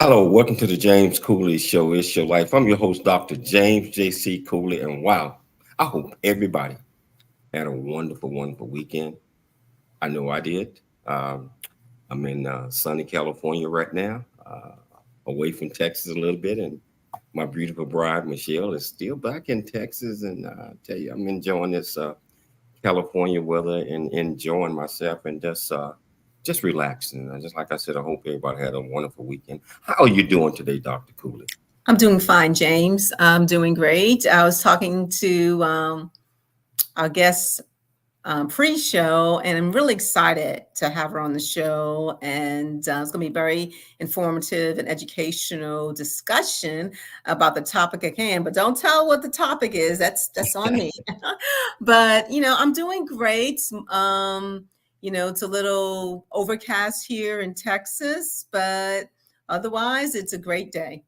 Hello, welcome to the James Cooley Show. It's your life. I'm your host, Dr. James J.C. Cooley, and wow, I hope everybody had a wonderful, wonderful weekend. I know I did. I'm in sunny California right now, away from Texas a little bit, and my beautiful bride Michelle is still back in Texas. And I tell you, I'm enjoying this California weather and enjoying myself and just relaxing. Just like I said, I hope everybody had a wonderful weekend. How are you doing today, Dr. Cooley? I'm doing fine, James. I'm doing great. I was talking to our guest pre-show, and I'm really excited to have her on the show. And it's going to be very informative and educational discussion about the topic at hand. But don't tell what the topic is. That's on me. But I'm doing great. It's a little overcast here in Texas, but otherwise, it's a great day.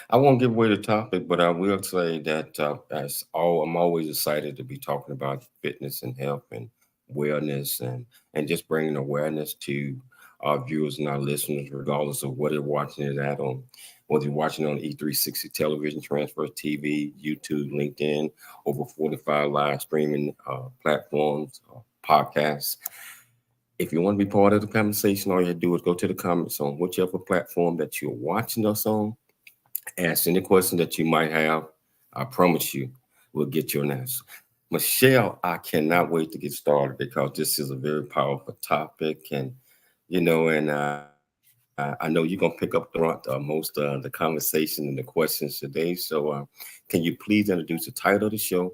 I won't give away the topic, but I will say that I'm always excited to be talking about fitness and health and wellness and just bringing awareness to our viewers and our listeners, regardless of what they're watching it at on, whether you're watching on E360 television, Transfer TV, YouTube, LinkedIn, over 45 live streaming platforms, podcasts. If you want to be part of the conversation, all you have to do is go to the comments on whichever platform that you're watching us on. Ask any question that you might have. I promise you, we'll get you an answer. Michelle, I cannot wait to get started because this is a very powerful topic, and I know you're gonna pick up the front most of the conversation and the questions today. So, can you please introduce the title of the show,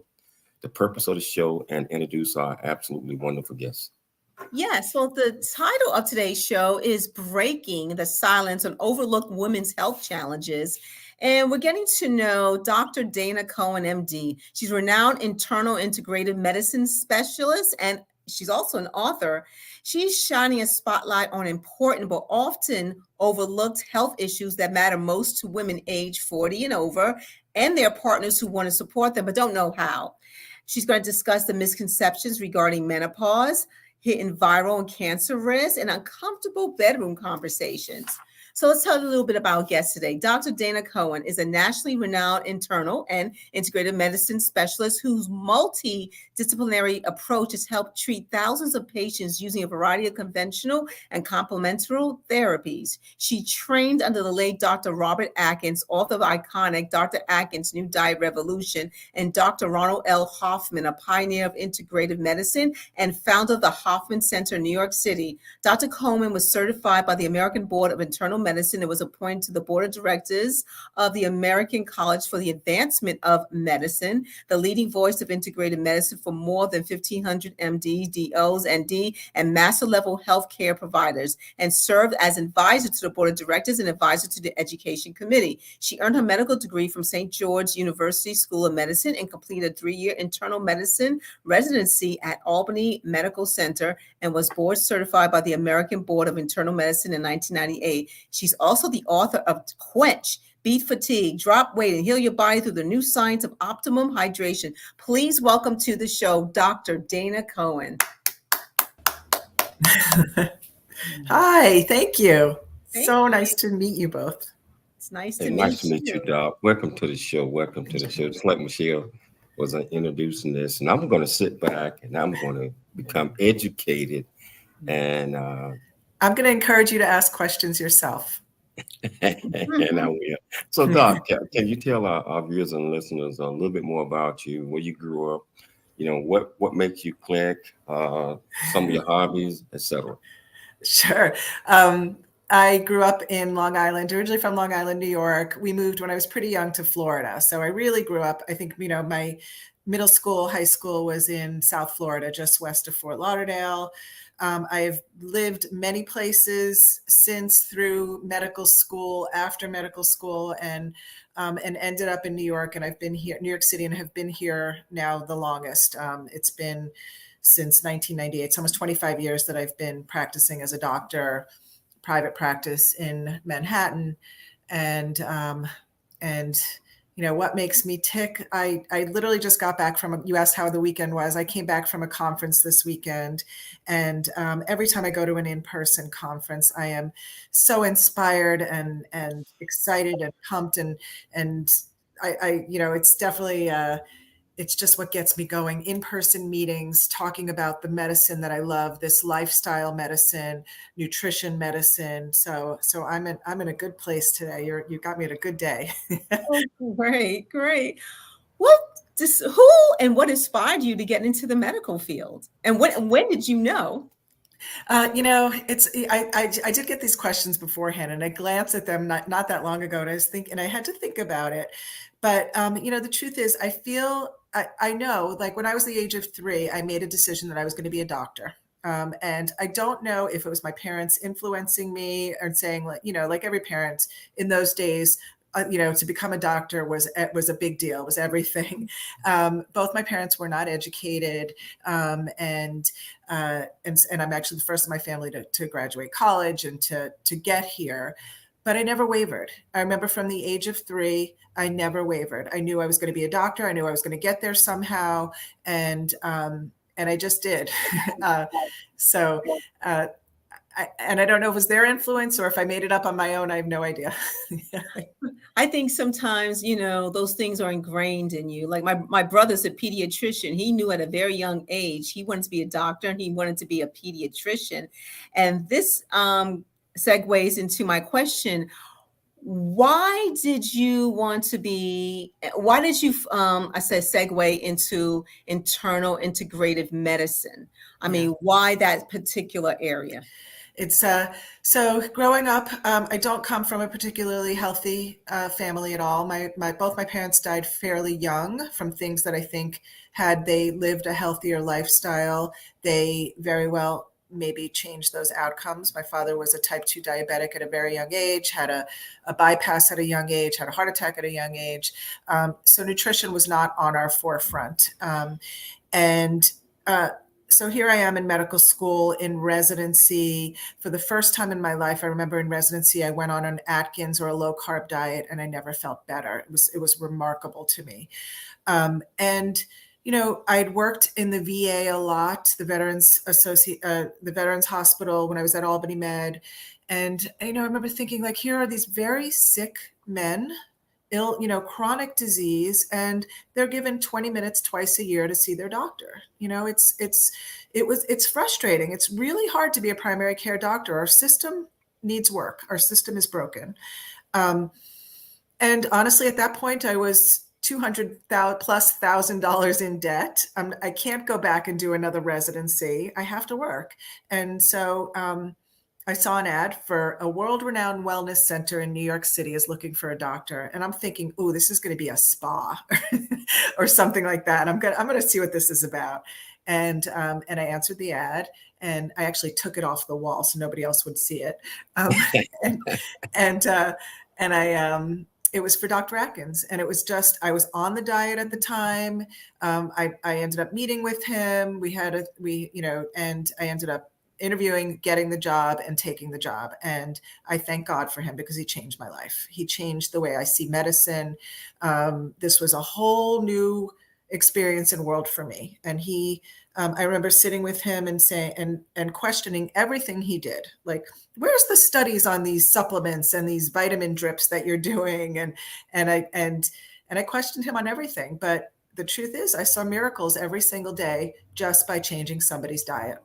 the purpose of the show, and introduce our absolutely wonderful guest? Yes, well, the title of today's show is Breaking the Silence on Overlooked Women's Health Challenges. And we're getting to know Dr. Dana Cohen, MD. She's a renowned internal integrative medicine specialist, and she's also an author. She's shining a spotlight on important but often overlooked health issues that matter most to women age 40 and over and their partners who want to support them but don't know how. She's going to discuss the misconceptions regarding menopause, hidden viral and cancer risk, and uncomfortable bedroom conversations. So let's tell you a little bit about our guest today. Dr. Dana Cohen is a nationally renowned internal and integrative medicine specialist whose multidisciplinary approach has helped treat thousands of patients using a variety of conventional and complementary therapies. She trained under the late Dr. Robert Atkins, author of iconic Dr. Atkins' New Diet Revolution, and Dr. Ronald L. Hoffman, a pioneer of integrative medicine and founder of the Hoffman Center in New York City. Dr. Cohen was certified by the American Board of Internal Medicine and was appointed to the board of directors of the American College for the Advancement of Medicine, the leading voice of integrated medicine for more than 1,500 MDs, DOs, and and master level healthcare providers, and served as advisor to the board of directors and advisor to the education committee. She earned her medical degree from St. George University School of Medicine and completed a 3-year internal medicine residency at Albany Medical Center and was board certified by the American Board of Internal Medicine in 1998. She's also the author of Quench, Beat Fatigue, Drop Weight, and Heal Your Body Through the New Science of Optimum Hydration. Please welcome to the show, Dr. Dana Cohen. Hi, thank you. Thank So you. nice to meet you both. It's nice Hey, to nice to meet meet you, you. Doc. Welcome to the show. Welcome to the show. Just like Michelle was introducing this, and I'm going to sit back and I'm going to become educated. And I'm going to encourage you to ask questions yourself. and I will. So, Doc, can you tell our viewers and listeners a little bit more about you, where you grew up? What makes you click? Some of your hobbies, etc. Sure. I grew up in Long Island, originally from Long Island, New York. We moved when I was pretty young to Florida. So I really grew up, I think, my middle school, high school was in South Florida, just west of Fort Lauderdale. I've lived many places since, through medical school, after medical school, and ended up in New York. And I've been here, New York City, and have been here now the longest. It's been since 1998. It's almost 25 years that I've been practicing as a doctor, private practice in Manhattan, and what makes me tick. I literally just got back from, you asked how the weekend was. I came back from a conference this weekend. And every time I go to an in-person conference, I am so inspired and excited and pumped. And it's definitely, it's just what gets me going. In-person meetings, talking about the medicine that I love, this lifestyle medicine, nutrition medicine. So I'm in a good place today. You got me at a good day. Oh, great, great. What who and what inspired you to get into the medical field? And when did you know? It's I did get these questions beforehand, and I glanced at them not that long ago, and I had to think about it. But the truth is, I know, like when I was the age of 3, I made a decision that I was going to be a doctor. And I don't know if it was my parents influencing me and saying, like every parent in those days, to become a doctor was a big deal, was everything. Both my parents were not educated, and I'm actually the first in my family to graduate college and to get here. But I never wavered. I remember from the age of 3, I never wavered. I knew I was going to be a doctor. I knew I was going to get there somehow, and I just did. So. And I don't know if it was their influence or if I made it up on my own. I have no idea. I think sometimes, those things are ingrained in you. Like my brother's a pediatrician. He knew at a very young age he wanted to be a doctor and he wanted to be a pediatrician. And this segues into my question. Why did you I said segue into internal integrative medicine? I mean, why that particular area? It's so growing up, I don't come from a particularly healthy family at all. Both my parents died fairly young from things that I think, had they lived a healthier lifestyle, they very well maybe change those outcomes. My father was a type 2 diabetic at a very young age, had a bypass at a young age, had a heart attack at a young age. So nutrition was not on our forefront. And so here I am in medical school, in residency. For the first time in my life, I remember in residency, I went on an Atkins or a low carb diet, and I never felt better. It was remarkable to me. And I'd worked in the VA a lot, the Veterans Hospital when I was at Albany Med. And, I remember thinking, like, here are these very sick men, ill, chronic disease, and they're given 20 minutes twice a year to see their doctor. It's frustrating. It's really hard to be a primary care doctor. Our system needs work. Our system is broken. And honestly, at that point, I was $200,000+ in debt. I can't go back and do another residency. I have to work. And so I saw an ad for a world-renowned wellness center in New York City is looking for a doctor. And I'm thinking, oh, this is going to be a spa or something like that. I'm going to see what this is about. And I answered the ad, and I actually took it off the wall so nobody else would see it. It was for Dr. Atkins, and it was just, I was on the diet at the time. I ended up meeting with him. And I ended up interviewing, getting the job, and taking the job. And I thank God for him, because he changed my life. He changed the way I see medicine. This was a whole new experience and world for me. And I remember sitting with him and saying, and questioning everything he did. Like, where's the studies on these supplements and these vitamin drips that you're doing? And I questioned him on everything. But the truth is, I saw miracles every single day just by changing somebody's diet.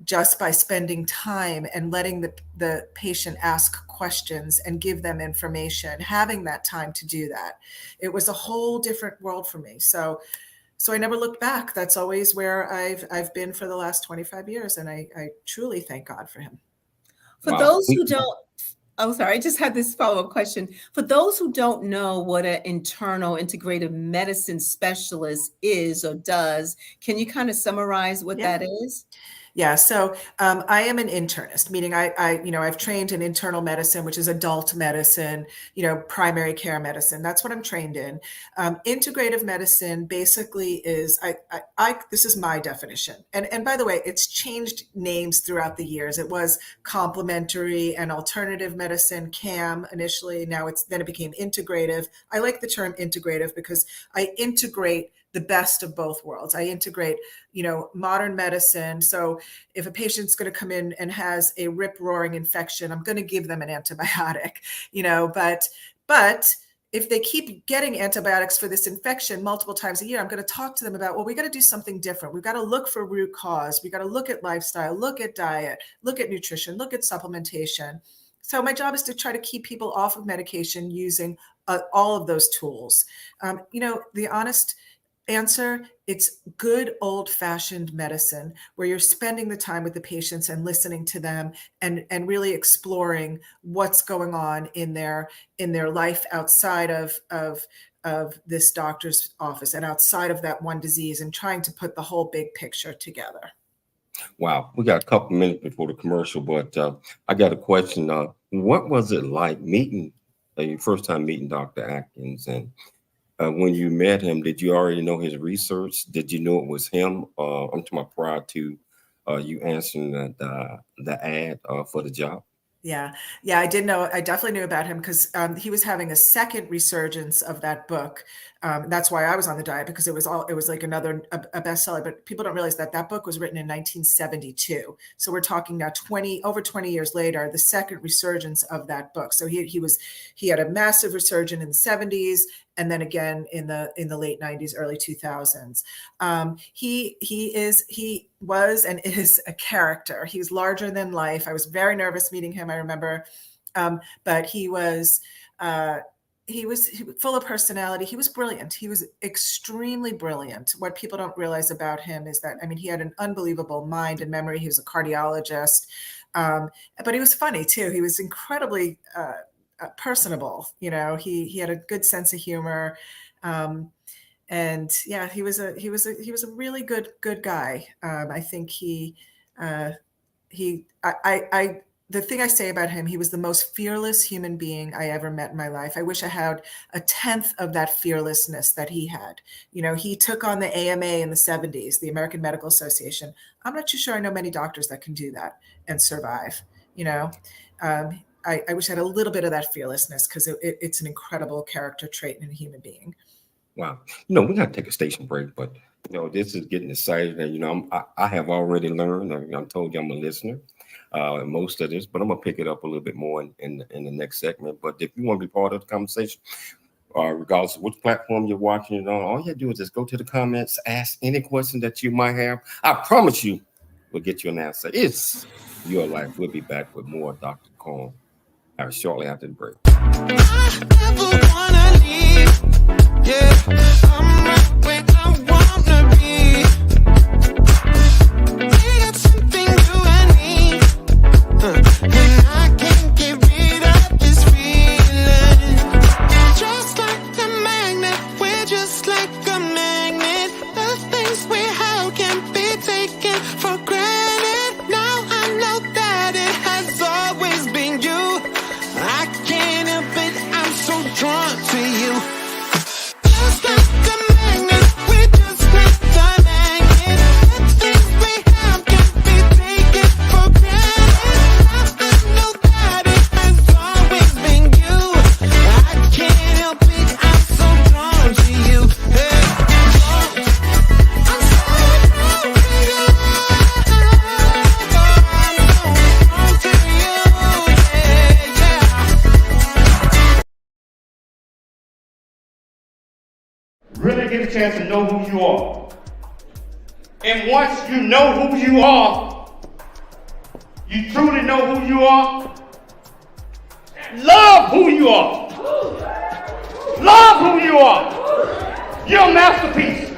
Just by spending time and letting the patient ask questions and give them information, having that time to do that. It was a whole different world for me. So I never looked back. That's always where I've been for the last 25 years. And I truly thank God for him. For those who don't, sorry, I just had this follow-up question. For those who don't know what an internal integrative medicine specialist is or does, can you kind of summarize what that is? Yeah, so I am an internist, meaning I've trained in internal medicine, which is adult medicine, primary care medicine. That's what I'm trained in. Integrative medicine basically is, this is my definition. And by the way, it's changed names throughout the years. It was complementary and alternative medicine, CAM initially. Then it became integrative. I like the term integrative because I integrate the best of both worlds. I integrate, modern medicine. So if a patient's going to come in and has a rip-roaring infection, I'm going to give them an antibiotic, but if they keep getting antibiotics for this infection multiple times a year, I'm going to talk to them about, well, we got to do something different. We've got to look for root cause. We got to look at lifestyle, look at diet, look at nutrition, look at supplementation. So my job is to try to keep people off of medication using all of those tools. The honest answer, it's good old-fashioned medicine where you're spending the time with the patients and listening to them and really exploring what's going on in their life outside of this doctor's office and outside of that one disease, and trying to put the whole big picture together. Wow, we got a couple minutes before the commercial, but I got a question. What was it like meeting your first time meeting Dr. Atkins? And when you met him, did you already know his research? Did you know it was him? I'm talking about prior to you answering the ad for the job. Yeah, I did know. I definitely knew about him because he was having a second resurgence of that book. That's why I was on the diet, because it was like a bestseller. But people don't realize that book was written in 1972. So we're talking now over 20 years later, the second resurgence of that book. So he had a massive resurgence in the 70s, and then again in the late 90s, early 2000s. He was and is a character. He's larger than life. I was very nervous meeting him, I remember, but he was full of personality. He was brilliant. He was extremely brilliant. What people don't realize about him is that, he had an unbelievable mind and memory. He was a cardiologist, but he was funny too. He was incredibly personable. He had a good sense of humor. And yeah, he was a really good guy. I think the thing I say about him, he was the most fearless human being I ever met in my life. I wish I had a tenth of that fearlessness that he had. He took on the AMA in the 70s, the American Medical Association. I'm not too sure I know many doctors that can do that and survive. I wish I had a little bit of that fearlessness, because it's an incredible character trait in a human being. Wow. We got to take a station break, but this is getting excited. And I have already learned. I told you I'm a listener, most of this, but I'm gonna pick it up a little bit more in the next segment. But if you want to be part of the conversation, regardless of which platform you're watching it on, all you have to do is just go to the comments, ask any question that you might have. I promise you, we'll get you an answer. It's your life. We'll be back with more Dr. Cohen shortly after the break. I never wanna leave. Yeah, I'm right where I wanna be. We got something you and me, and I can't get rid of this feeling. Just like a magnet, we're just like a magnet. The things we have can't be taken for granted. Now I know that it has always been you. I can't help it, I'm so drawn to you. Just like a magnet, we're just like a magnet. The things we have can't be taken for granted. I know that it has always been you. I can't help it, I'm so drawn to you. Hey, I'm so drawn to you. I'm so drawn to you. Really get a chance to know who you are. And once you know who you are, you truly know who you are, love who you are. Love who you are. You're a masterpiece.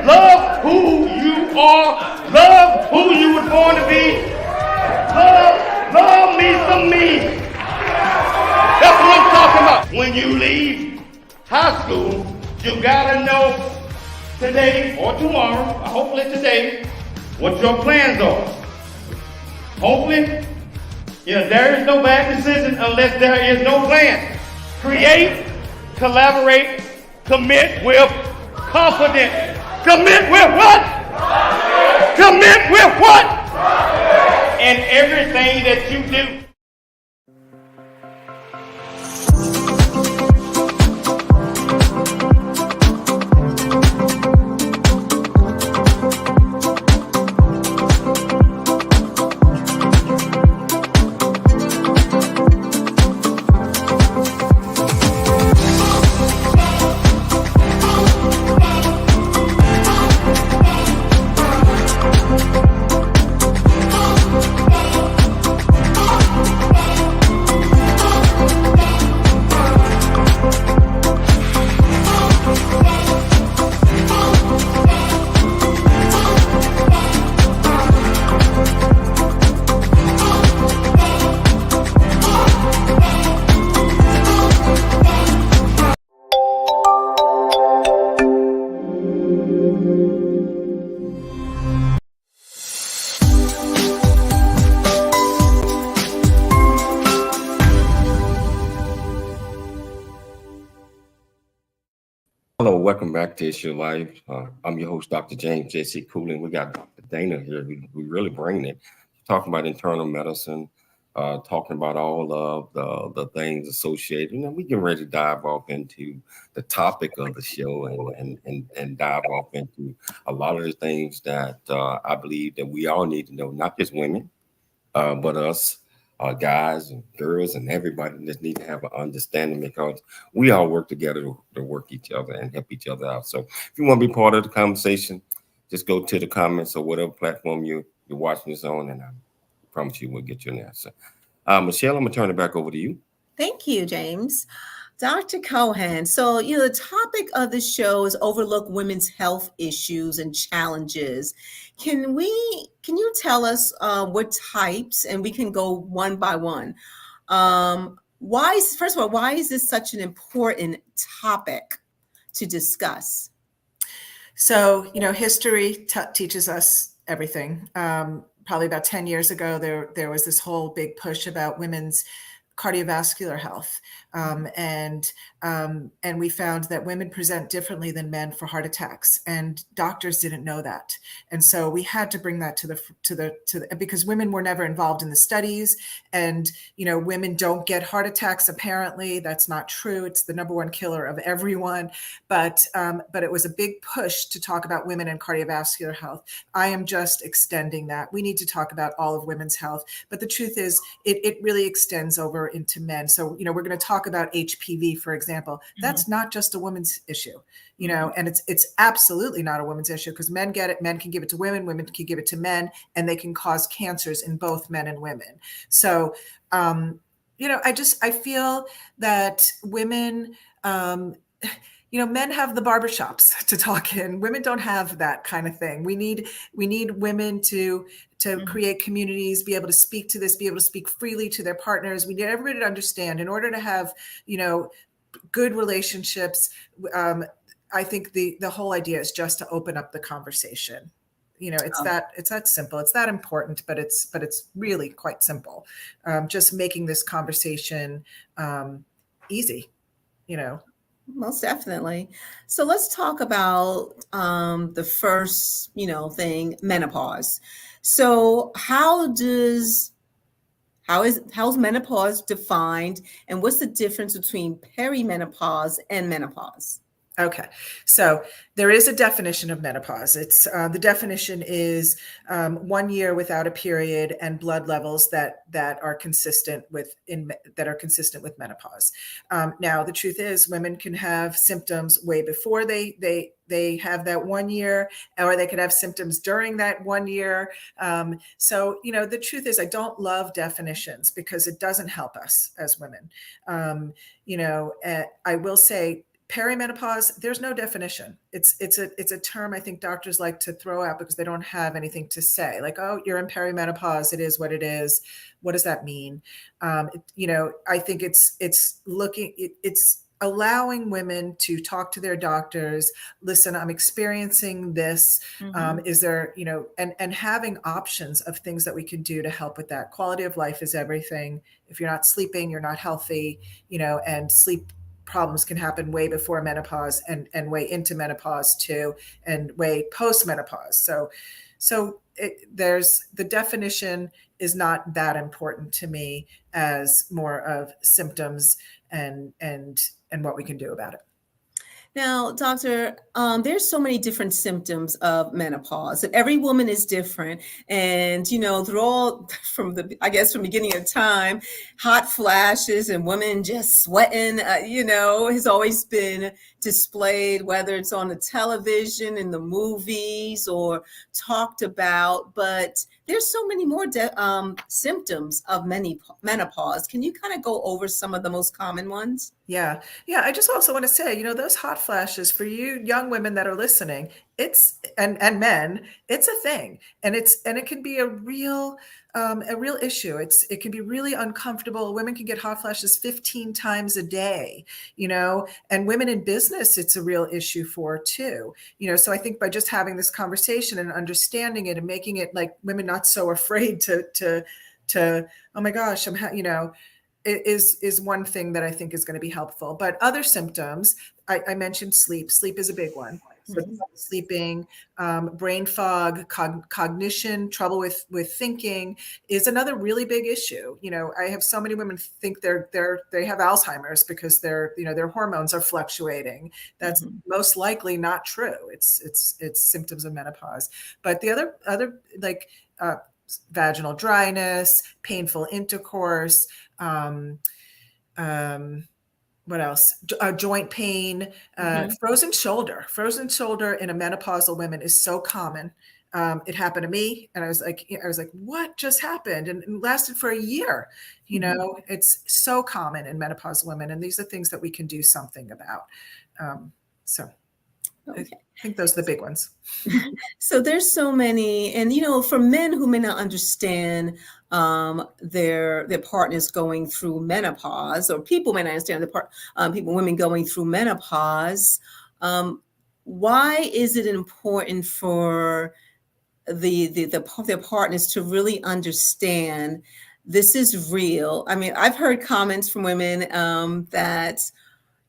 Love who you are. Love who you were born to be. Love me some me. That's what I'm talking about. When you leave high school, you gotta know today or tomorrow, hopefully today, what your plans are. Hopefully, there is no bad decision unless there is no plan. Create, collaborate, commit with confidence. Commit with what? Commit with what? In everything that you do. Hello, welcome back to It's Your Life. I'm your host, Dr. James J.C. Coolin. We got Dr. Dana here. We really bringing it, talking about internal medicine, talking about all of the things associated. And we getting ready to dive off into the topic of the show and dive off into a lot of the things that I believe that we all need to know, not just women, but us. Guys and girls and everybody just need to have an understanding because we all work together to work each other and help each other out. So if you want to be part of the conversation, just go to the comments or whatever platform you're watching this on, and I promise you we'll get you an answer. Michelle, I'm going to turn it back over to you. Thank you, James. Dr. Cohen. So, the topic of the show is overlook women's health issues and challenges. Can you tell us what types, and we can go one by one. First of all, why is this such an important topic to discuss? So, history teaches us everything. Probably about 10 years ago, there was this whole big push about women's cardiovascular health. And we found that women present differently than men for heart attacks, and doctors didn't know that. And so we had to bring that to the because women were never involved in the studies, and women don't get heart attacks. Apparently, that's not true. It's the number one killer of everyone. But it was a big push to talk about women and cardiovascular health. I am just extending that. We need to talk about all of women's health, but the truth is, it really extends over into men. So we're going to talk about HPV, for example. That's not just a woman's issue, and it's absolutely not a woman's issue because men get it. Men can give it to women, women can give it to men, and they can cause cancers in both men and women. So, I feel that women, men have the barbershops to talk in. Women don't have that kind of thing. We need women to create communities, be able to speak to this, be able to speak freely to their partners. We need everybody to understand in order to have, good relationships. I think the whole idea is just to open up the conversation. It's that simple. It's that important, but it's really quite simple. Just making this conversation easy, Most definitely. So let's talk about the first, thing, menopause. So how's menopause defined, and what's the difference between perimenopause and menopause? Okay, so there is a definition of menopause. It's the definition is 1 year without a period and blood levels that are consistent with menopause. Now, the truth is, women can have symptoms way before they have that 1 year, or they could have symptoms during that 1 year. So the truth is, I don't love definitions because it doesn't help us as women. I will say, perimenopause, there's no definition. It's a term I think doctors like to throw out because they don't have anything to say. Like, oh, you're in perimenopause. It is what it is. What does that mean? I think it's allowing women to talk to their doctors, listen, I'm experiencing this. Is there, and having options of things that we can do to help with that. Quality of life is everything. If you're not sleeping, you're not healthy, and sleep problems can happen way before menopause and way into menopause too, and way post menopause. So there's the definition is not that important to me as more of symptoms and what we can do about it. Now, doctor, there's so many different symptoms of menopause, and every woman is different. And they're all from from beginning of time, hot flashes and women just sweating. Has always been displayed, whether it's on the television, in the movies, or talked about. But there's so many more symptoms of menopause. Can you kind of go over some of the most common ones? Yeah. I just also want to say, those hot flashes for you young women that are listening, and men, it's a thing, and it can be a real issue. It can be really uncomfortable. Women can get hot flashes 15 times a day, and women in business, it's a real issue for too, so I think by just having this conversation and understanding it and making it like women not so afraid to oh my gosh, is one thing that I think is going to be helpful. But other symptoms, I mentioned sleep. Sleep is a big one. So sleeping, brain fog, cognition, trouble with thinking is another really big issue. I have so many women think they have Alzheimer's because their hormones are fluctuating. That's most likely not true. It's symptoms of menopause. But the other like vaginal dryness, painful intercourse, what else? Joint pain, frozen shoulder. Frozen shoulder in a menopausal woman is so common. It happened to me, and I was like, what just happened? And it lasted for a year. It's so common in menopausal women, and these are things that we can do something about. Okay. I think those are the big ones. So there's so many, and for men who may not understand their partners going through menopause, or people may not understand women going through menopause. Why is it important for their partners to really understand this is real? I mean, I've heard comments from women that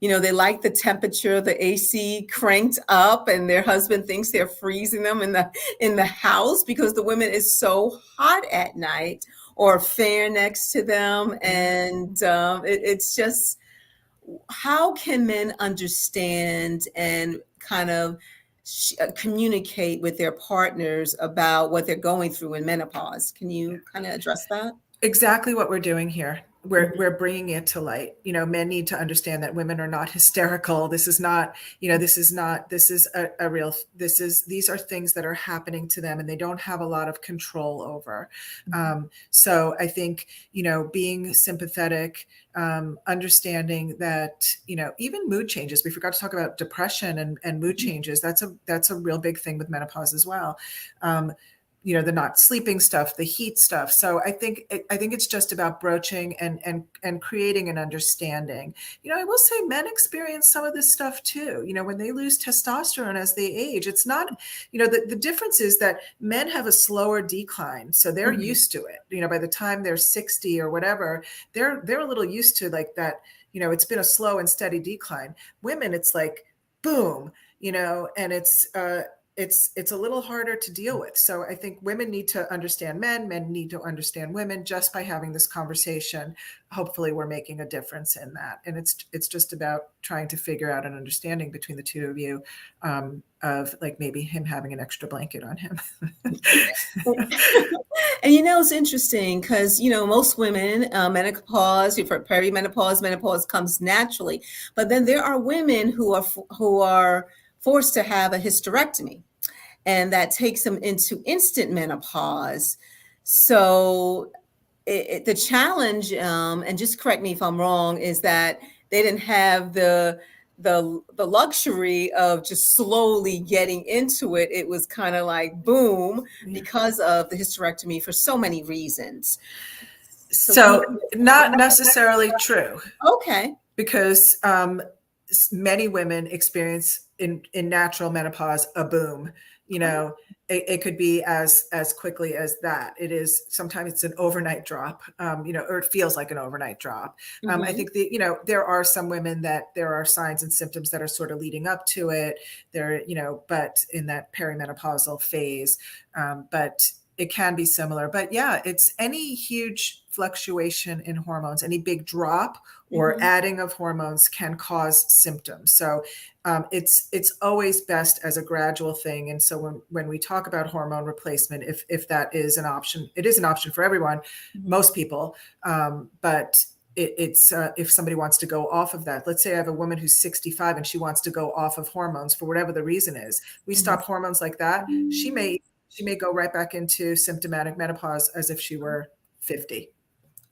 they like the temperature, the AC cranked up, and their husband thinks they're freezing them in the house because the woman is so hot at night, or a fan next to them. And it's just, how can men understand and kind of communicate with their partners about what they're going through in menopause? Can you kind of address that? Exactly what we're doing here. We're bringing it to light. Men need to understand that women are not hysterical. This is not, these are things that are happening to them and they don't have a lot of control over. So I think, being sympathetic, understanding that, even mood changes, we forgot to talk about depression and mood changes. That's a real big thing with menopause as well. The not sleeping stuff, the heat stuff. So I think it's just about broaching and creating an understanding. I will say men experience some of this stuff too. When they lose testosterone as they age, it's not, the difference is that men have a slower decline. So they're used to it. By the time they're 60 or whatever, they're a little used to like that, it's been a slow and steady decline. Women, it's like, boom, and it's a little harder to deal with. So I think women need to understand men need to understand women. Just by having this conversation, hopefully we're making a difference in that. And it's just about trying to figure out an understanding between the two of you, of like maybe him having an extra blanket on him. And it's interesting because most women, menopause, perimenopause, menopause comes naturally, but then there are women who are forced to have a hysterectomy, and that takes them into instant menopause. So the challenge, and just correct me if I'm wrong, is that they didn't have the luxury of just slowly getting into it. It was kind of like boom, because of the hysterectomy for so many reasons. So not necessarily true. Okay. Because many women experience in natural menopause a boom. You know, it could be as quickly as that. It is sometimes it's an overnight drop, you know, or it feels like an overnight drop. I think you know, there are some women that there are signs and symptoms that are sort of leading up to it. There, you know, but in that perimenopausal phase, but it can be similar. But yeah, it's any huge fluctuation in hormones, any big drop or adding of hormones can cause symptoms. So it's always best as a gradual thing. And so when we talk about hormone replacement, if that is an option, it is an option for everyone, most people. But it's if somebody wants to go off of that, let's say I have a woman who's 65 and she wants to go off of hormones for whatever the reason is, we stop hormones like that, she may go right back into symptomatic menopause as if she were 50.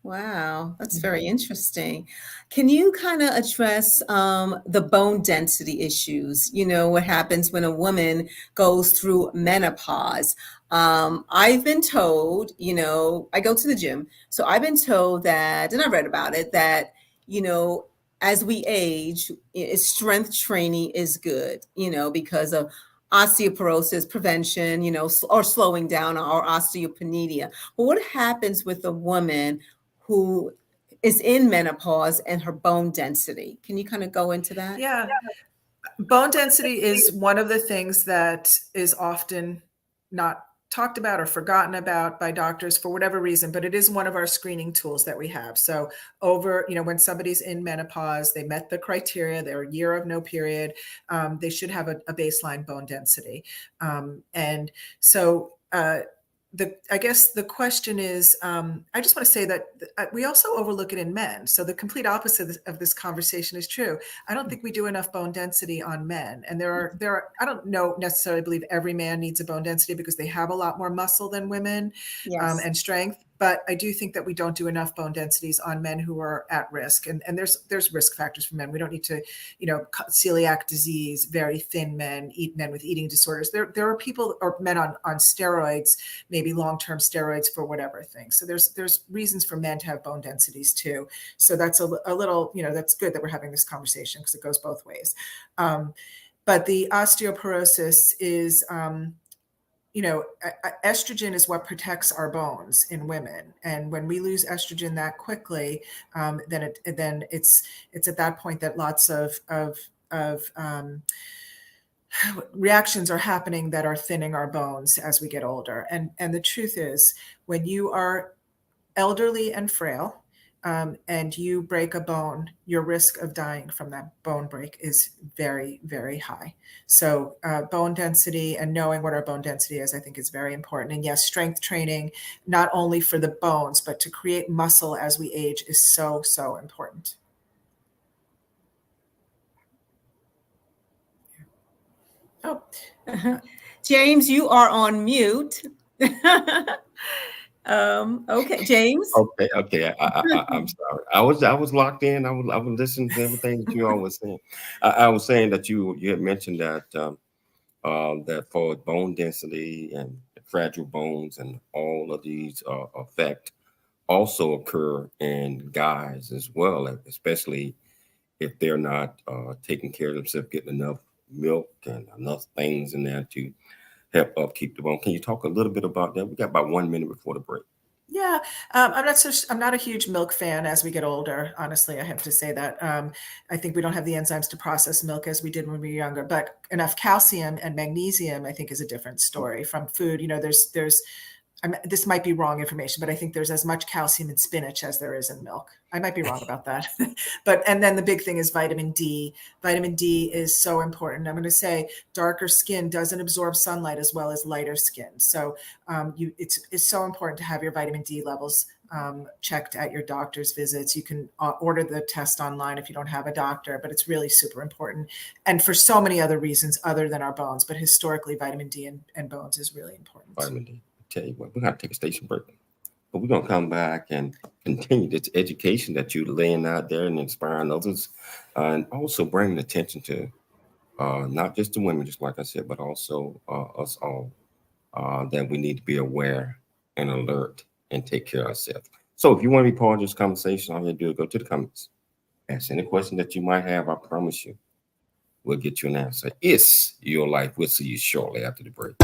Wow, that's very interesting. Can you kind of address the bone density issues? You know, what happens when a woman goes through menopause? I've been told, you know, I go to the gym. So I've been told that, and I read about it, that, you know, as we age, strength training is good, you know, because of osteoporosis prevention, you know, or slowing down our osteopenia. But what happens with a woman who is in menopause and her bone density? Can you kind of go into that? Yeah. Bone density is one of the things that is often not talked about or forgotten about by doctors for whatever reason, but it is one of our screening tools that we have. So you know, when somebody's in menopause, they met the criteria, they're a year of no period, they should have a baseline bone density. And so, I guess the question is, I just want to say that we also overlook it in men. So the complete opposite of this conversation is true. I don't think we do enough bone density on men. And there are, I don't necessarily believe every man needs a bone density because they have a lot more muscle than women, and strength. But I do think that we don't do enough bone densities on men who are at risk. And there's risk factors for men. We don't need to, you know, celiac disease, very thin men, men with eating disorders. There are people or men on steroids, maybe long-term steroids for whatever thing. So there's reasons for men to have bone densities too. So that's a little, you know, that's good that we're having this conversation because it goes both ways. But the osteoporosis is, you know, estrogen is what protects our bones in women, and when we lose estrogen that quickly, then it's at that point that lots of reactions are happening that are thinning our bones as we get older. And the truth is, when you are elderly and frail, and you break a bone, your risk of dying from that bone break is very, very high. So bone density and knowing what our bone density is, I think is very important. And yes, strength training, not only for the bones, but to create muscle as we age is so, so important. Oh, James, you are on mute. Okay, James. Okay. I'm sorry. I was locked in. I was listening to everything that you all was saying. I was saying that you had mentioned that that for bone density and fragile bones and all of these effect also occur in guys as well, especially if they're not taking care of themselves, getting enough milk and enough things in there to help upkeep the bone. Can you talk a little bit about that? We got about 1 minute before the break. Yeah, I'm not a huge milk fan as we get older. Honestly, I have to say that. I think we don't have the enzymes to process milk as we did when we were younger. But enough calcium and magnesium, I think, is a different story from food. You know, this might be wrong information, but I think there's as much calcium in spinach as there is in milk. I might be wrong about that. And then the big thing is vitamin D. Vitamin D is so important. I'm going to say darker skin doesn't absorb sunlight as well as lighter skin. So it's so important to have your vitamin D levels checked at your doctor's visits. You can order the test online if you don't have a doctor, but it's really super important. And for so many other reasons other than our bones, but historically vitamin D and bones is really important. Vitamin D. Tell you what, we're going to take a station break, but we're going to come back and continue this education that you're laying out there and inspiring others, and also bringing attention to not just the women, just like I said, but also us all, that we need to be aware and alert and take care of ourselves. So if you want to be part of this conversation, all you do is go to the comments, ask any question that you might have. I promise you, we'll get you an answer. It's your life. We'll see you shortly after the break.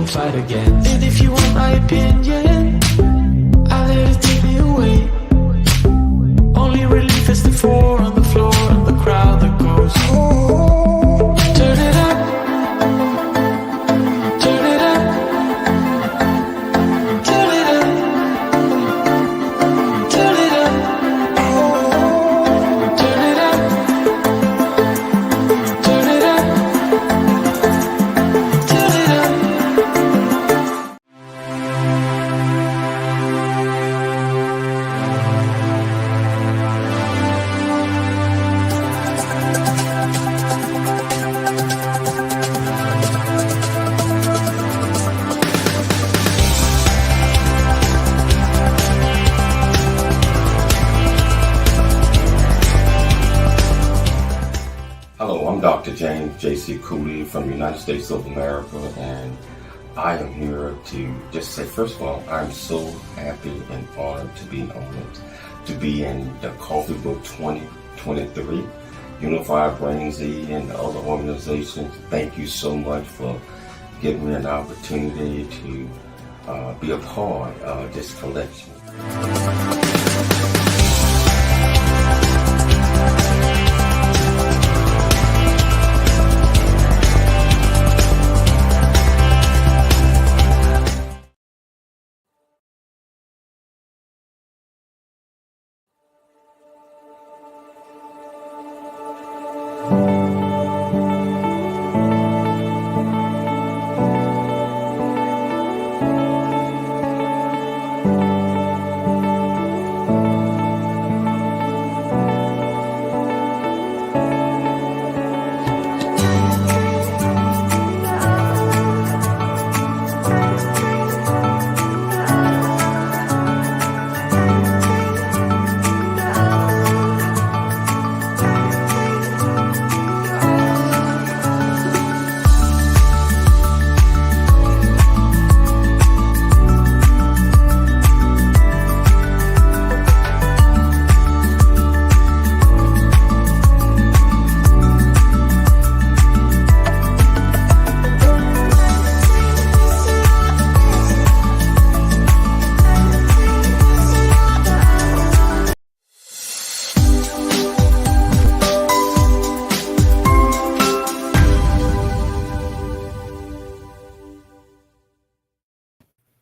Fight again. And if you want my opinion, I let it take me away. Only relief is the four on the floor and the crowd that goes, oh, turn it up, turn it up, turn it up, turn it up, oh, turn it up, turn it up, turn it up. Hello, I'm Dr. James J.C. Cooley from the United States of America, and I am here to just say, first of all, I'm so happy and honored to be on it, to be in the Coffee Book 2023, Unified Brain Z and the other organizations. Thank you so much for giving me an opportunity to be a part of this collection.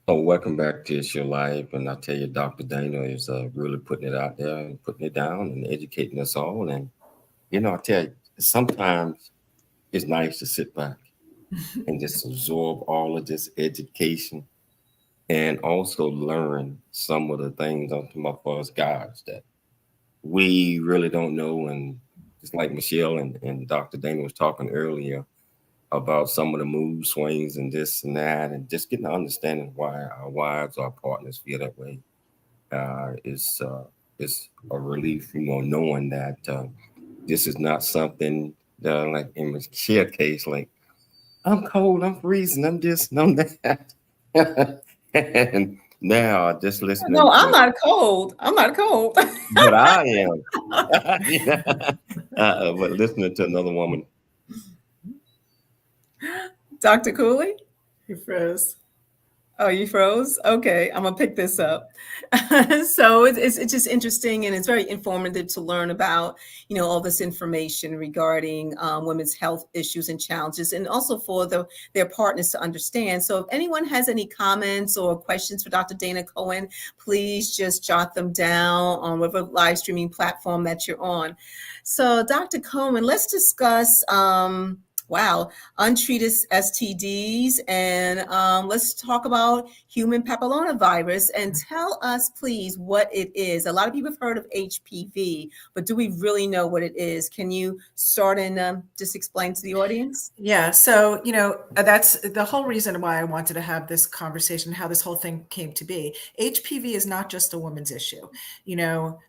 So welcome back to It's Your Life, and I tell you, Dr. Dana is really putting it out there and putting it down and educating us all. And I tell you, sometimes it's nice to sit back and just absorb all of this education and also learn some of the things I'm talking about for us guys that we really don't know. And just like Michelle and Dr. Dana was talking earlier about some of the mood swings and this and that, and just getting an understanding why our wives, our partners feel that way is a relief, knowing that this is not something that, like in Michelle's case, like, I'm cold, I'm freezing, I'm this, and I'm that. And now just listening. No, I'm not cold. I'm not cold. But I am. But listening to another woman. Dr. Cooley? You froze. Oh, you froze? Okay, I'm gonna pick this up. So it's just interesting, and it's very informative to learn about, all this information regarding women's health issues and challenges, and also for their partners to understand. So if anyone has any comments or questions for Dr. Dana Cohen, please just jot them down on whatever live streaming platform that you're on. So Dr. Cohen, let's discuss Wow, untreated STDs, and let's talk about human papillomavirus. And tell us, please, what it is. A lot of people have heard of HPV, but do we really know what it is? Can you start and just explain to the audience? Yeah. So, that's the whole reason why I wanted to have this conversation, how this whole thing came to be. HPV is not just a woman's issue.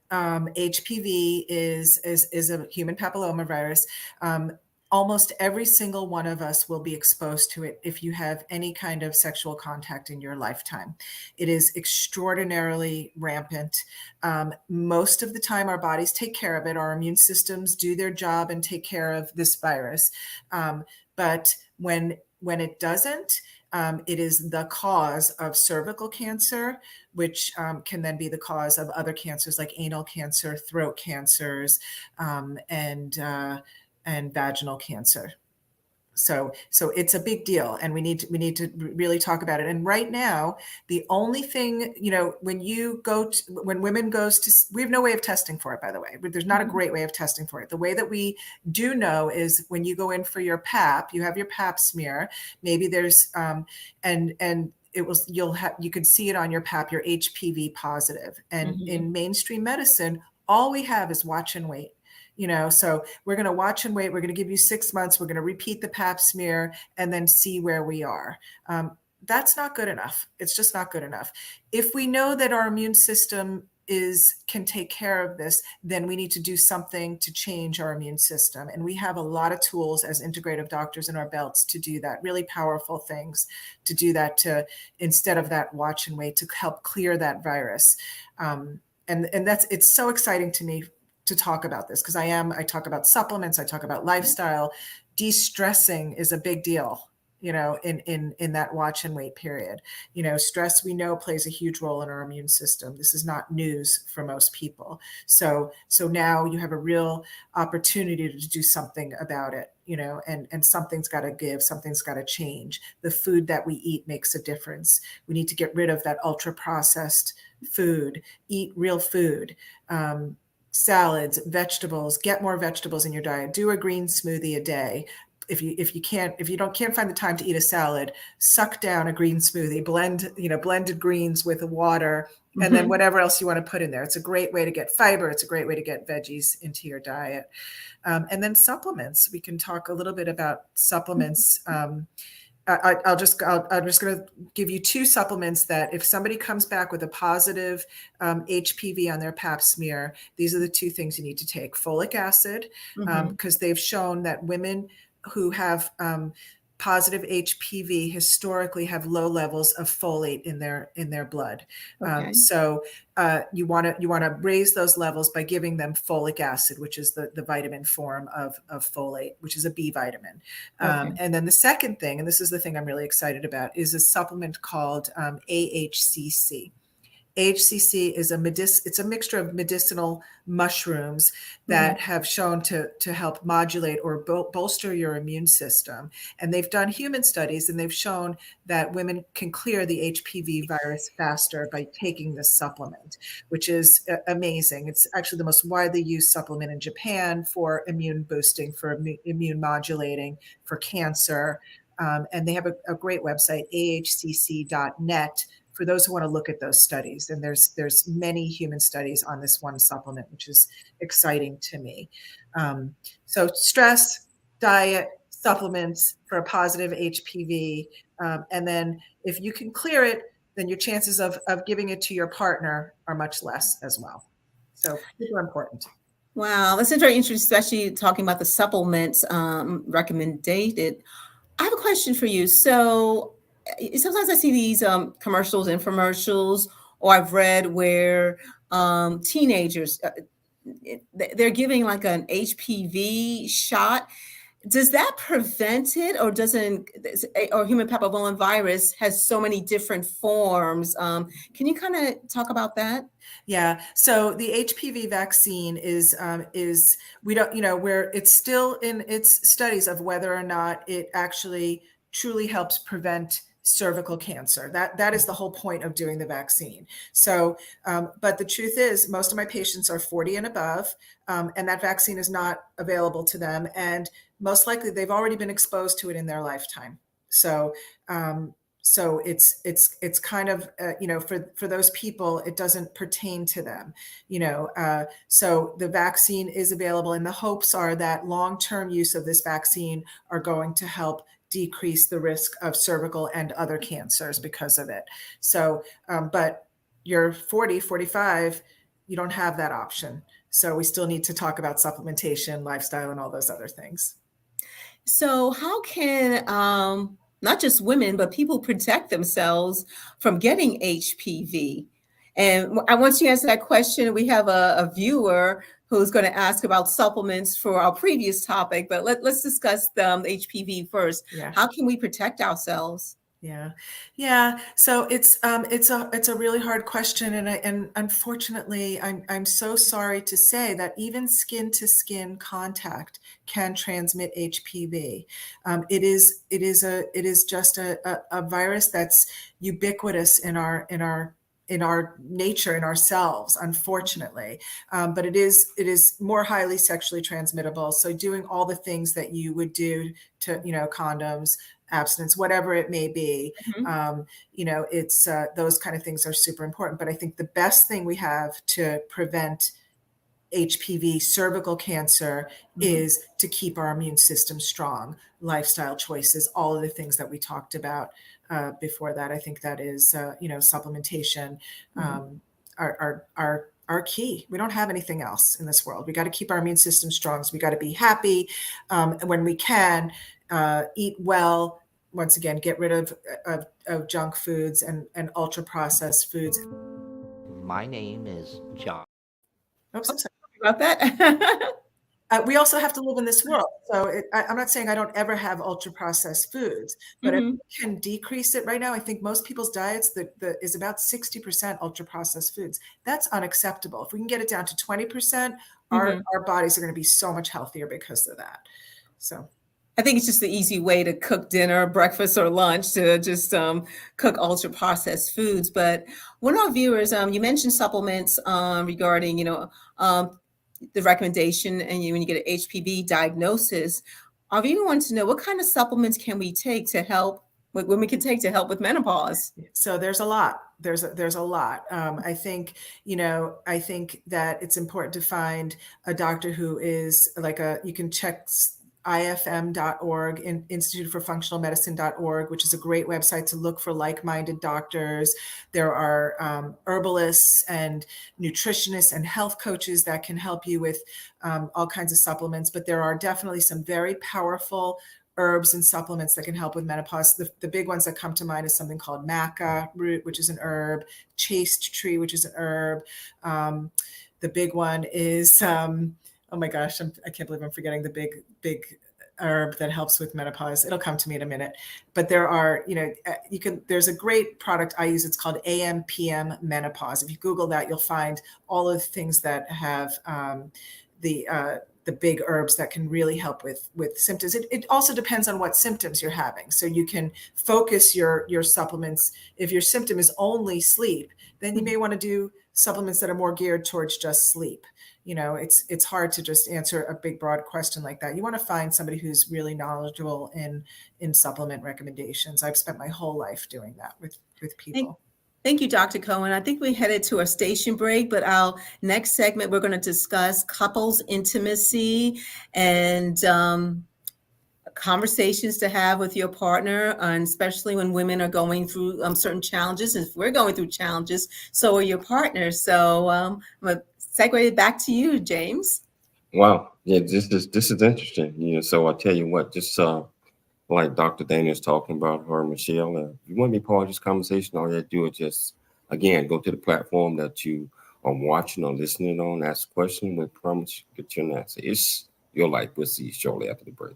HPV is a human papillomavirus. Almost every single one of us will be exposed to it if you have any kind of sexual contact in your lifetime. It is extraordinarily rampant. Most of the time, our bodies take care of it. Our immune systems do their job and take care of this virus. But when it doesn't, it is the cause of cervical cancer, which can then be the cause of other cancers like anal cancer, throat cancers, and vaginal cancer. So it's a big deal, and we need to really talk about it. And right now, the only thing, when women goes to, we have no way of testing for it, by the way. There's not a great way of testing for it. The way that we do know is when you go in for your pap, you have your pap smear. Maybe there's you could see it on your pap, you're HPV positive. And in mainstream medicine, all we have is watch and wait. So we're going to watch and wait. We're going to give you 6 months. We're going to repeat the pap smear and then see where we are. That's not good enough. It's just not good enough. If we know that our immune system can take care of this, then we need to do something to change our immune system. And we have a lot of tools as integrative doctors in our belts to do that, really powerful things to do that, instead of that watch and wait, to help clear that virus. And it's so exciting to me to talk about this, because I talk about supplements, I talk about lifestyle. De-stressing is a big deal, in that watch and wait period. Stress, we know, plays a huge role in our immune system. This is not news for most people. So now you have a real opportunity to do something about it, and something's got to give, something's got to change. The food that we eat makes a difference. We need to get rid of that ultra processed food, eat real food. Salads, vegetables, get more vegetables in your diet. Do a green smoothie a day. If you can't find the time to eat a salad, suck down a green smoothie, blended greens with water, and then whatever else you want to put in there. It's a great way to get fiber. It's a great way to get veggies into your diet. And then supplements. We can talk a little bit about supplements. I'm just going to give you 2 supplements that if somebody comes back with a positive HPV on their pap smear, these are the 2 things you need to take. Folic acid, because they've shown that women who have positive HPV historically have low levels of folate in their blood. Okay. So you want to raise those levels by giving them folic acid, which is the vitamin form of folate, which is a B vitamin. Okay. And then the second thing, and this is the thing I'm really excited about, is a supplement called AHCC. AHCC is it's a mixture of medicinal mushrooms that have shown to help modulate or bolster your immune system. And they've done human studies, and they've shown that women can clear the HPV virus faster by taking this supplement, which is amazing. It's actually the most widely used supplement in Japan for immune boosting, for immune modulating, for cancer. And they have a great website, ahcc.net, for those who want to look at those studies. And there's many human studies on this one supplement, which is exciting to me. So stress, diet, supplements for a positive HPV. And then if you can clear it, then your chances of giving it to your partner are much less as well. So super important. Wow, that's very interesting, especially talking about the supplements recommended. I have a question for you. So sometimes I see these commercials, infomercials, or I've read where teenagers, they're giving like an HPV shot. Does that prevent it, or doesn't? Or human papillomavirus has so many different forms. Can you kind of talk about that? Yeah. So the HPV vaccine is we don't, where it's still in its studies of whether or not it actually truly helps prevent cervical cancer. That is the whole point of doing the vaccine. So, but the truth is, most of my patients are 40 and above, and that vaccine is not available to them. And most likely they've already been exposed to it in their lifetime. So, so it's kind of, for those people, it doesn't pertain to them, so the vaccine is available, and the hopes are that long-term use of this vaccine are going to help decrease the risk of cervical and other cancers because of it. So, but you're 40, 45, you don't have that option. So we still need to talk about supplementation, lifestyle, and all those other things. So how can not just women, but people protect themselves from getting HPV? And I want you to answer that question. We have a viewer who's going to ask about supplements for our previous topic, but let's discuss the HPV first. Yeah. How can we protect ourselves? Yeah. So it's a really hard question, and unfortunately, I'm so sorry to say that even skin to skin contact can transmit HPV. It is just a virus that's ubiquitous in our nature, in ourselves, unfortunately. But it is more highly sexually transmittable. So doing all the things that you would do to, condoms, abstinence, whatever it may be, it's those kind of things are super important. But I think the best thing we have to prevent HPV cervical cancer is to keep our immune system strong, lifestyle choices, all of the things that we talked about before that. I think that is, supplementation are key. We don't have anything else in this world. We got to keep our immune system strong. So we got to be happy when we can, eat well. Once again, get rid of junk foods and ultra processed foods. My name is John. Oops, I'm sorry about that. We also have to live in this world. So I'm not saying I don't ever have ultra processed foods, but if we can decrease it right now, I think most people's diets is about 60% ultra processed foods. That's unacceptable. If we can get it down to 20%, our bodies are going to be so much healthier because of that. So I think it's just the easy way to cook dinner, breakfast, or lunch, to just cook ultra processed foods. But one of our viewers, you mentioned supplements regarding, the recommendation, and when you get an HPV diagnosis. Our viewer wants to know, what kind of supplements can we take to help? What women can take to help with menopause? So there's a lot. There's a lot. I think that it's important to find a doctor who is you can check IFM.org, Institute for Functional Medicine.org, which is a great website to look for like-minded doctors. There are herbalists and nutritionists and health coaches that can help you with all kinds of supplements, but there are definitely some very powerful herbs and supplements that can help with menopause. The big ones that come to mind is something called maca root, which is an herb, chaste tree, which is an herb. The big one is, oh my gosh, I can't believe I'm forgetting the big herb that helps with menopause. It'll come to me in a minute. But there are, there's a great product I use. It's called AMPM Menopause. If you Google that, you'll find all of the things that have the big herbs that can really help with symptoms. It also depends on what symptoms you're having. So you can focus your supplements. If your symptom is only sleep, then you may want to do supplements that are more geared towards just sleep. It's hard to just answer a big, broad question like that. You want to find somebody who's really knowledgeable in supplement recommendations. I've spent my whole life doing that with people. Thank you, Dr. Cohen. I think we headed to a station break, but our next segment, we're going to discuss couples intimacy and conversations to have with your partner, and especially when women are going through certain challenges. And if we're going through challenges, so are your partners. So I'm going to segue back to you, James. Wow. Yeah, this is interesting. So I'll tell you what, just like Dr. Dana is talking about, her, Michelle, if you want to be part of this conversation, all you have to do is just, again, go to the platform that you are watching or listening on, ask a question. We promise you get you an answer. It's your life. We'll see you shortly after the break.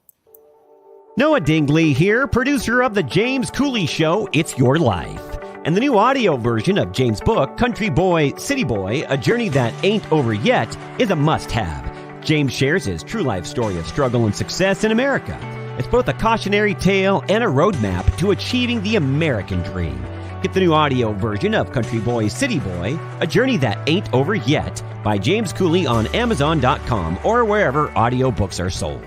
Noah Dingley here, producer of The James Cooley Show, It's Your Life. And the new audio version of James' book, Country Boy, City Boy, A Journey That Ain't Over Yet, is a must-have. James shares his true life story of struggle and success in America. It's both a cautionary tale and a roadmap to achieving the American dream. Get the new audio version of Country Boy, City Boy, A Journey That Ain't Over Yet by James Cooley on Amazon.com or wherever audiobooks are sold.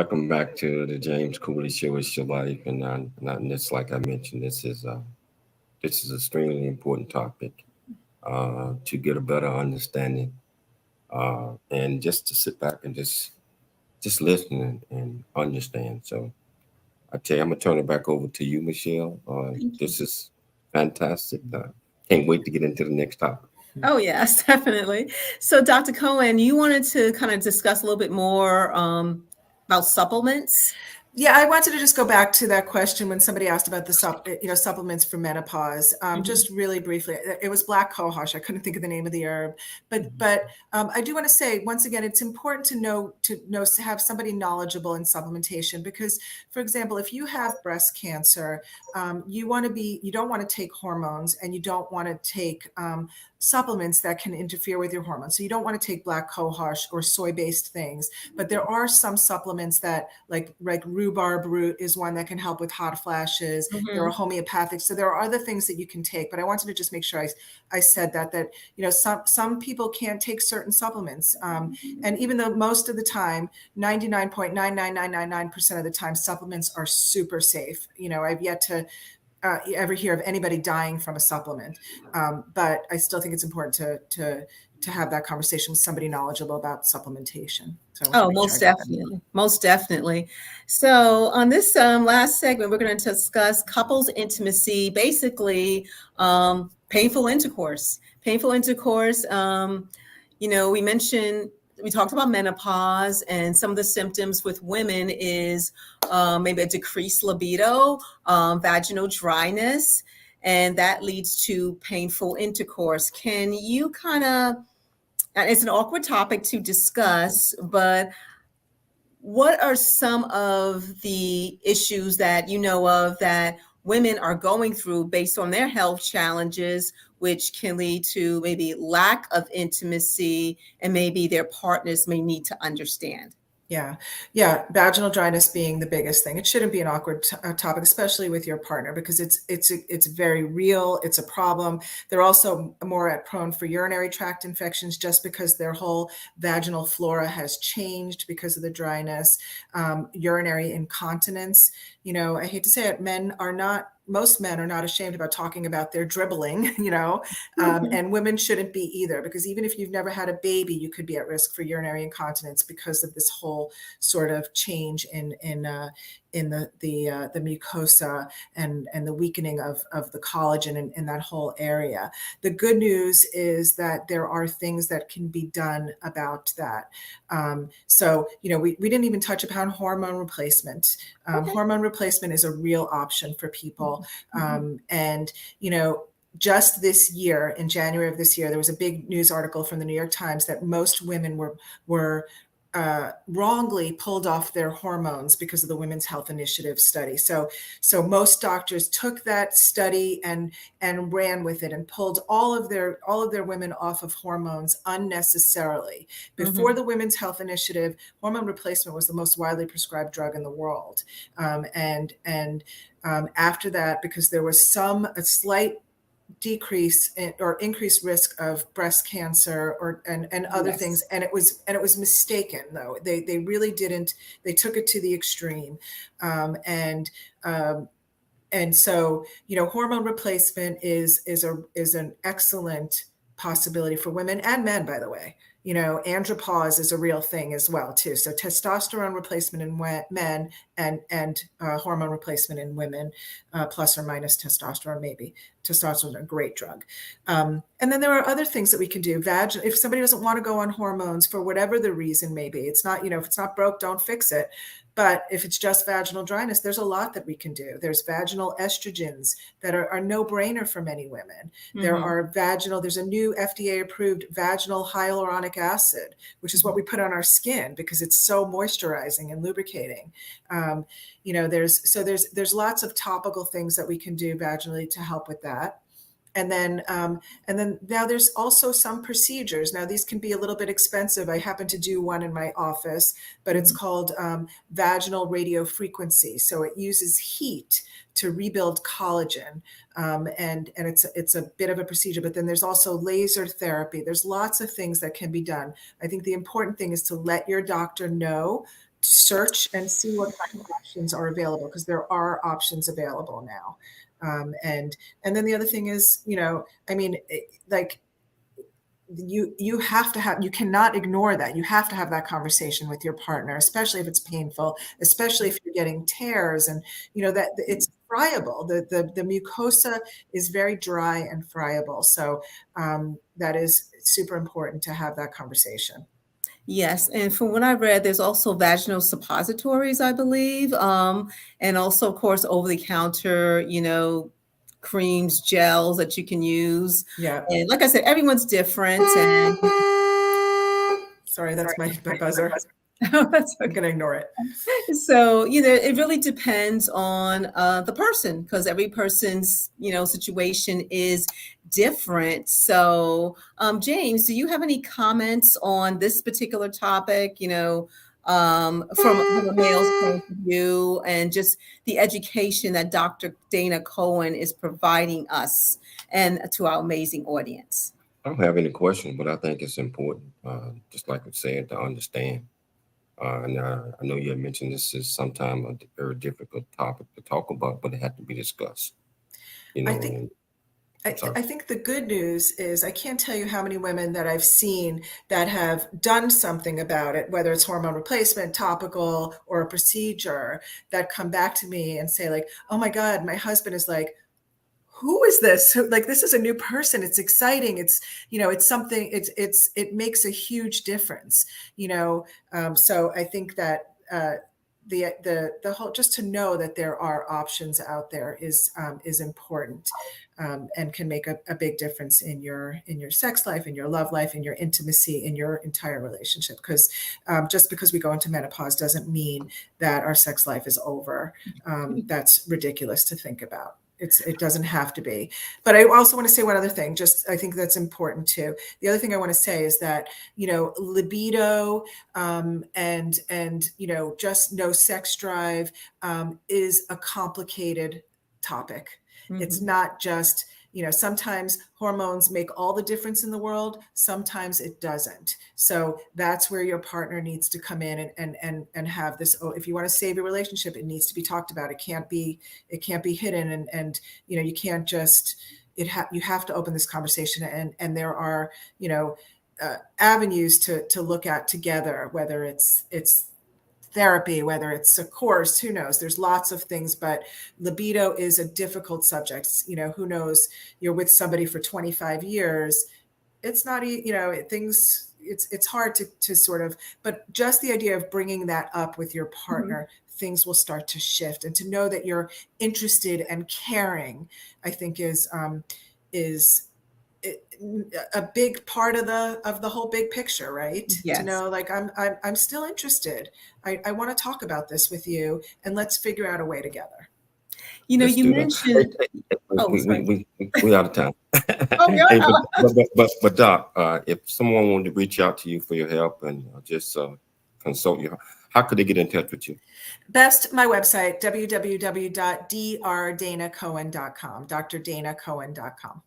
welcome back to the James Cooley Show. It's your life, and not this. Like I mentioned, this is extremely important topic to get a better understanding, and just to sit back and just listen and understand. So I tell you, I'm gonna turn it back over to you, Michelle. Thank you. This is fantastic. Can't wait to get into the next topic. Oh, yes, definitely. So, Dr. Cohen, you wanted to kind of discuss a little bit more about supplements. Yeah, I wanted to just go back to that question when somebody asked about the supplements for menopause. Just really briefly, it was black cohosh. I couldn't think of the name of the herb, but I do want to say once again, it's important to have somebody knowledgeable in supplementation because, for example, if you have breast cancer, you don't want to take hormones and you don't want to take supplements that can interfere with your hormones. So you don't want to take black cohosh or soy-based things, but there are some supplements that like rhubarb root is one that can help with hot flashes. There are homeopathic. So there are other things that you can take, but I wanted to just make sure I said that some people can't take certain supplements. And even though most of the time, 99.99999% of the time, supplements are super safe. I've yet to ever hear of anybody dying from a supplement. But I still think it's important to have that conversation with somebody knowledgeable about supplementation. So most definitely. Most definitely. So on this last segment, we're going to discuss couples intimacy, basically painful intercourse. Painful intercourse. We talked about menopause, and some of the symptoms with women is maybe a decreased libido, vaginal dryness, and that leads to painful intercourse. Can you kind of, it's an awkward topic to discuss, but what are some of the issues that you know of that women are going through based on their health challenges, which can lead to maybe lack of intimacy and maybe their partners may need to understand? Yeah. Vaginal dryness being the biggest thing. It shouldn't be an awkward topic, especially with your partner, because it's very real. It's a problem. They're also more prone for urinary tract infections just because their whole vaginal flora has changed because of the dryness. Urinary incontinence. I hate to say it, most men are not ashamed about talking about their dribbling, and women shouldn't be either, because even if you've never had a baby, you could be at risk for urinary incontinence because of this whole sort of change in the mucosa and the weakening of the collagen in that whole area. The good news is that there are things that can be done about that. So we didn't even touch upon hormone replacement. Hormone replacement is a real option for people. And just this year, in January of this year, there was a big news article from the New York Times that most women were wrongly pulled off their hormones because of the Women's Health Initiative study. So most doctors took that study and ran with it and pulled all of their women off of hormones unnecessarily. Before the Women's Health Initiative, hormone replacement was the most widely prescribed drug in the world. After that, because there was a slight decrease or increased risk of breast cancer and other things, and it was mistaken, though. They really didn't. They took it to the extreme, and so hormone replacement is an excellent possibility for women and men, by the way. Andropause is a real thing as well, too. So testosterone replacement in men and hormone replacement in women, plus or minus testosterone, maybe. Testosterone is a great drug. And then there are other things that we can do. If somebody doesn't want to go on hormones for whatever the reason may be, it's not, if it's not broke, don't fix it. But if it's just vaginal dryness, there's a lot that we can do. There's vaginal estrogens that are no-brainer for many women. There's a new FDA-approved vaginal hyaluronic acid, which is what we put on our skin because it's so moisturizing and lubricating. There's lots of topical things that we can do vaginally to help with that. And then now there's also some procedures. Now these can be a little bit expensive. I happen to do one in my office, but it's called vaginal radiofrequency. So it uses heat to rebuild collagen, and it's a bit of a procedure. But then there's also laser therapy. There's lots of things that can be done. I think the important thing is to let your doctor know search and see what kind of options are available, because there are options available now. And then the other thing is, I mean, like, you have to have, you cannot ignore that. You have to have that conversation with your partner, especially if it's painful, especially if you're getting tears, and that it's friable. The mucosa is very dry and friable. So that is super important to have that conversation. Yes, and from what I read, there's also vaginal suppositories, I believe, and also, of course, over-the-counter, creams, gels that you can use. Yeah. And like I said, everyone's different. And sorry, that's my buzzer. that's I'm okay. gonna ignore it. So, it really depends on the person, because every person's, situation is different. So, James, do you have any comments on this particular topic, from a male's point of view, and just the education that Dr. Dana Cohen is providing us and to our amazing audience? I don't have any questions, but I think it's important, just like I said, to understand. And I know you had mentioned this is sometimes a very difficult topic to talk about, but it had to be discussed. I think And I'm sorry. I think the good news is I can't tell you how many women that I've seen that have done something about it, whether it's hormone replacement, topical, or a procedure, that come back to me and say, like, oh my God, my husband is like, who is this? Like, this is a new person. It's exciting. It's, it's something, it makes a huge difference, so I think that the whole, just to know that there are options out there is important, and can make a big difference in your sex life, in your love life, in your intimacy, in your entire relationship. Because just because we go into menopause doesn't mean that our sex life is over. That's ridiculous to think about. It doesn't have to be. But I also want to say one other thing, I think that's important too. The other thing I want to say is that, libido, and just no sex drive, is a complicated topic. It's not just, sometimes hormones make all the difference in the world. Sometimes it doesn't. So that's where your partner needs to come in and have this. Oh, if you want to save your relationship, it needs to be talked about. It can't be hidden. And you can't just, you have to open this conversation, and there are, avenues to look at together, whether it's therapy, whether it's a course, who knows, there's lots of things, but libido is a difficult subject. Who knows, you're with somebody for 25 years. It's not, things, it's hard to sort of, but just the idea of bringing that up with your partner, things will start to shift. And to know that you're interested and caring, I think is a big part of the whole big picture, right? Yes. To know, like, I'm still interested. I want to talk about this with you, and let's figure out a way together. You Let's do that. mentioned. We out of time. Oh, yeah. Hey, but Doc, if someone wanted to reach out to you for your help and just consult you, how could they get in touch with you? Best, my website, www.drdanacohen.com, drdanacohen.com.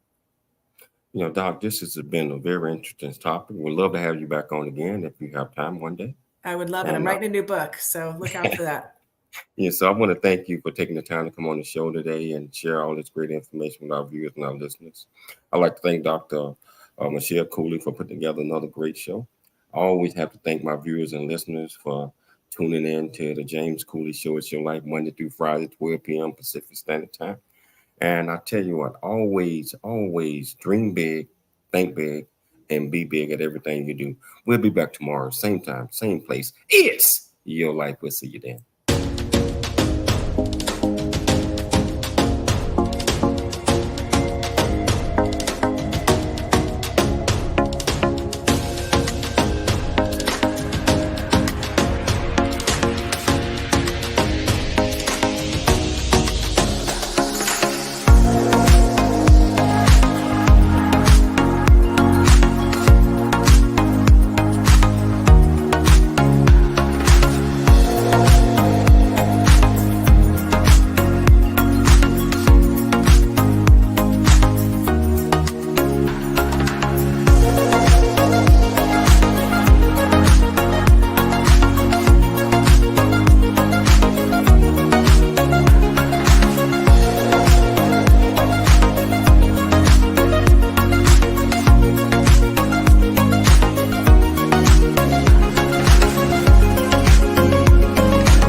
Doc, this has been a very interesting topic. We'd love to have you back on again if you have time one day. I would love it. I'm writing a new book, so look out for that. So I want to thank you for taking the time to come on the show today and share all this great information with our viewers and our listeners. I'd like to thank Dr. Michelle Cooley for putting together another great show. I always have to thank my viewers and listeners for tuning in to the James Cooley Show. It's your life, Monday through Friday, 12 p.m. Pacific Standard Time. And I tell you what, always dream big, think big, and be big at everything you do. We'll be back tomorrow, same time, same place. It's your life. We'll see you then.